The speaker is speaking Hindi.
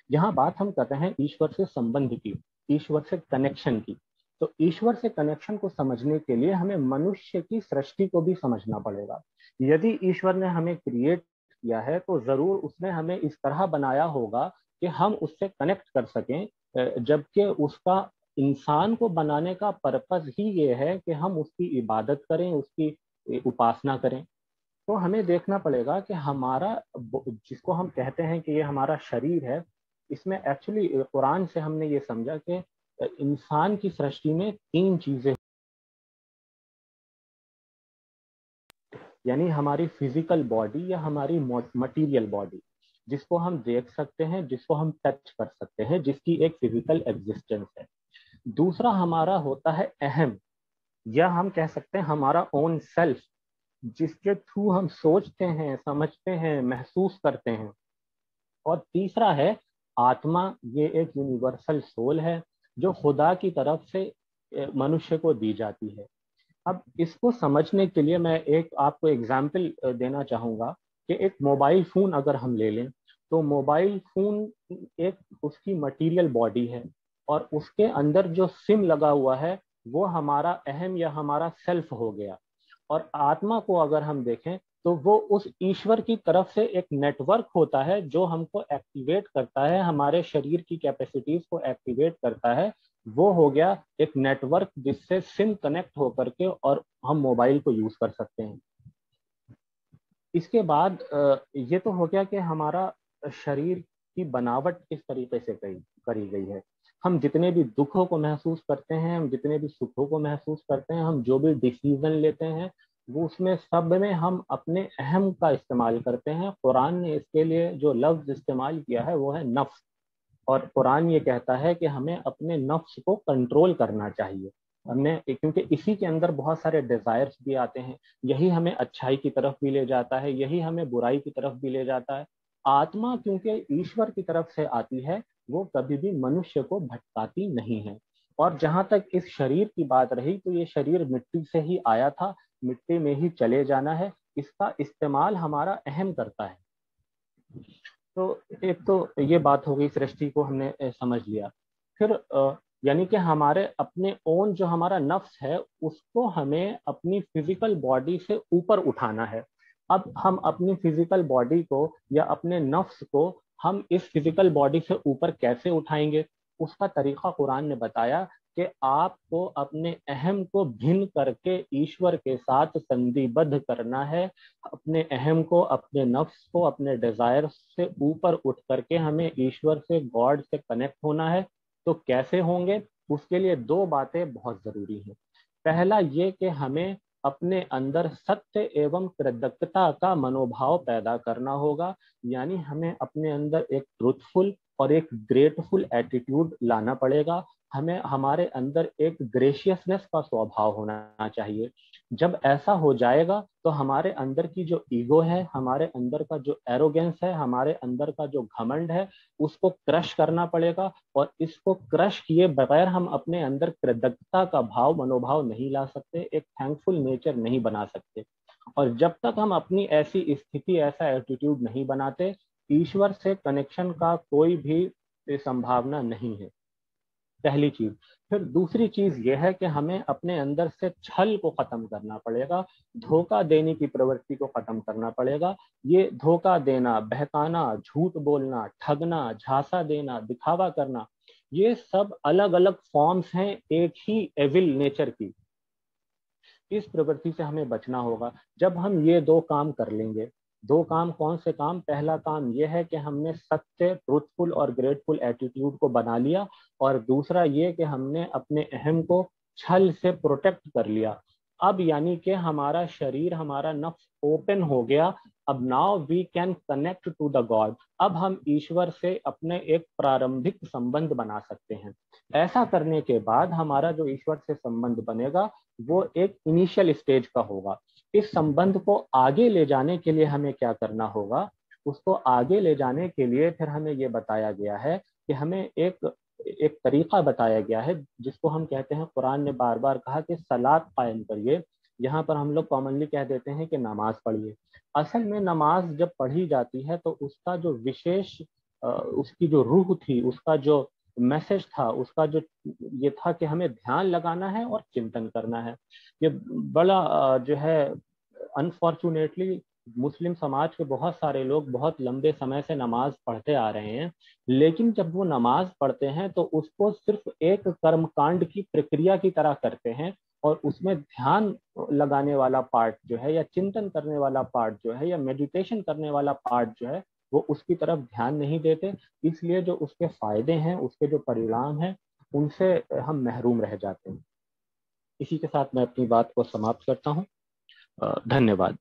यहाँ बात हम कर रहे हैं ईश्वर से संबंध की, ईश्वर से कनेक्शन की। तो ईश्वर से कनेक्शन को समझने के लिए हमें मनुष्य की सृष्टि को भी समझना पड़ेगा। यदि ईश्वर ने हमें क्रिएट किया है तो जरूर उसने हमें इस तरह बनाया होगा कि हम उससे कनेक्ट कर सकें, जबकि उसका इंसान को बनाने का पर्पज ही ये है कि हम उसकी इबादत करें, उसकी उपासना करें। तो हमें देखना पड़ेगा कि हमारा जिसको हम कहते हैं कि ये हमारा शरीर है, इसमें एक्चुअली कुरान से हमने ये समझा कि इंसान की सृष्टि में तीन चीजें, यानी हमारी फिजिकल बॉडी या हमारी मटेरियल बॉडी, जिसको हम देख सकते हैं, जिसको हम टच कर सकते हैं, जिसकी एक फिजिकल एग्जिस्टेंस है। दूसरा हमारा होता है अहम, या हम कह सकते हैं हमारा ओन सेल्फ, जिसके थ्रू हम सोचते हैं, समझते हैं, महसूस करते हैं। और तीसरा है आत्मा, ये एक यूनिवर्सल सोल है जो खुदा की तरफ से मनुष्य को दी जाती है। अब इसको समझने के लिए मैं एक आपको एग्जाम्पल देना चाहूंगा कि एक मोबाइल फोन अगर हम ले लें, तो मोबाइल फोन एक उसकी मटेरियल बॉडी है, और उसके अंदर जो सिम लगा हुआ है वो हमारा अहम या हमारा सेल्फ हो गया। और आत्मा को अगर हम देखें तो वो उस ईश्वर की तरफ से एक नेटवर्क होता है जो हमको एक्टिवेट करता है, हमारे शरीर की कैपेसिटीज को एक्टिवेट करता है। वो हो गया एक नेटवर्क जिससे सिम कनेक्ट होकर के और हम मोबाइल को यूज कर सकते हैं। इसके बाद ये तो हो गया कि हमारा शरीर की बनावट किस तरीके से करी गई है। हम जितने भी दुखों को महसूस करते हैं, हम जितने भी सुखों को महसूस करते हैं, हम जो भी डिसीजन लेते हैं, वो उसमें सब में हम अपने अहम का इस्तेमाल करते हैं। कुरान ने इसके लिए जो लफ्ज इस्तेमाल किया है वो है नफ्स। और कुरान ये कहता है कि हमें अपने नफ्स को कंट्रोल करना चाहिए। हमें, क्योंकि इसी के अंदर बहुत सारे डिजायर्स भी आते हैं, यही हमें अच्छाई की तरफ भी ले जाता है, यही हमें बुराई की तरफ भी ले जाता है। आत्मा क्योंकि ईश्वर की तरफ से आती है, वो कभी भी मनुष्य को भटकाती नहीं है। और जहां तक इस शरीर की बात रही, तो ये शरीर मिट्टी से ही आया था, मिट्टी में ही चले जाना है। इसका इस्तेमाल हमारा अहम करता है। तो एक तो ये बात हो गई, सृष्टि को हमने समझ लिया। फिर यानी कि हमारे अपने ओन जो हमारा नफ्स है उसको हमें अपनी फिजिकल बॉडी से ऊपर उठाना है। अब हम अपनी फिजिकल बॉडी को या अपने नफ्स को हम इस फिजिकल बॉडी से ऊपर कैसे उठाएंगे, उसका तरीका कुरान ने बताया कि आपको अपने अहम को भिन्न करके ईश्वर के साथ संधिबद्ध करना है। अपने अहम को, अपने नफ्स को, अपने डिजायर से ऊपर उठ करके हमें ईश्वर से, गॉड से कनेक्ट होना है। तो कैसे होंगे, उसके लिए दो बातें बहुत जरूरी हैं। पहला ये कि हमें अपने अंदर सत्य एवं कृतज्ञता का मनोभाव पैदा करना होगा, यानी हमें अपने अंदर एक ट्रूथफुल और एक ग्रेटफुल एटीट्यूड लाना पड़ेगा। हमें हमारे अंदर एक ग्रेशियसनेस का स्वभाव होना चाहिए। जब ऐसा हो जाएगा तो हमारे अंदर की जो ईगो है, हमारे अंदर का जो एरोगेंस है, हमारे अंदर का जो घमंड है, उसको क्रश करना पड़ेगा। और इसको क्रश किए बगैर हम अपने अंदर कृतज्ञता का भाव, मनोभाव नहीं ला सकते, एक थैंकफुल नेचर नहीं बना सकते। और जब तक हम अपनी ऐसी स्थिति, ऐसा एटीट्यूड नहीं बनाते, ईश्वर से कनेक्शन का कोई भी संभावना नहीं है। पहली चीज। फिर दूसरी चीज यह है कि हमें अपने अंदर से छल को खत्म करना पड़ेगा, धोखा देने की प्रवृत्ति को खत्म करना पड़ेगा। ये धोखा देना, बहकाना, झूठ बोलना, ठगना, झांसा देना, दिखावा करना, ये सब अलग अलग फॉर्म्स हैं एक ही एविल नेचर की। इस प्रवृत्ति से हमें बचना होगा। जब हम ये दो काम कर लेंगे, दो काम कौन से काम, पहला काम यह है कि हमने सत्य, ट्रूथफुल और ग्रेटफुल एटीट्यूड को बना लिया, और दूसरा ये कि हमने अपने अहम को छल से प्रोटेक्ट कर लिया। अब यानी कि हमारा शरीर, हमारा नफ्स ओपन हो गया। अब now we can connect to the God. अब हम ईश्वर से अपने एक प्रारंभिक संबंध बना सकते हैं। ऐसा करने के बाद हमारा जो ईश्वर से संबंध बनेगा वो एक इनिशियल स्टेज का होगा। इस संबंध को आगे ले जाने के लिए हमें क्या करना होगा, उसको आगे ले जाने के लिए फिर हमें ये बताया गया है कि हमें एक एक तरीका बताया गया है, जिसको हम कहते हैं, कुरान ने बार बार कहा कि सलात कायम करिए। यहाँ पर हम लोग कॉमनली कह देते हैं कि नमाज पढ़िए। असल में नमाज जब पढ़ी जाती है तो उसका जो विशेष उसकी जो रूह थी, उसका जो मैसेज था, उसका जो ये था कि हमें ध्यान लगाना है और चिंतन करना है। ये बड़ा जो है अनफॉर्चुनेटली मुस्लिम समाज के बहुत सारे लोग बहुत लंबे समय से नमाज पढ़ते आ रहे हैं, लेकिन जब वो नमाज पढ़ते हैं तो उसको सिर्फ एक कर्मकांड की प्रक्रिया की तरह करते हैं, और उसमें ध्यान लगाने वाला पार्ट जो है, या चिंतन करने वाला पार्ट जो है, या मेडिटेशन करने वाला पार्ट जो है, वो उसकी तरफ ध्यान नहीं देते। इसलिए जो उसके फायदे हैं, उसके जो परिणाम हैं, उनसे हम महरूम रह जाते हैं। इसी के साथ मैं अपनी बात को समाप्त करता हूँ। धन्यवाद।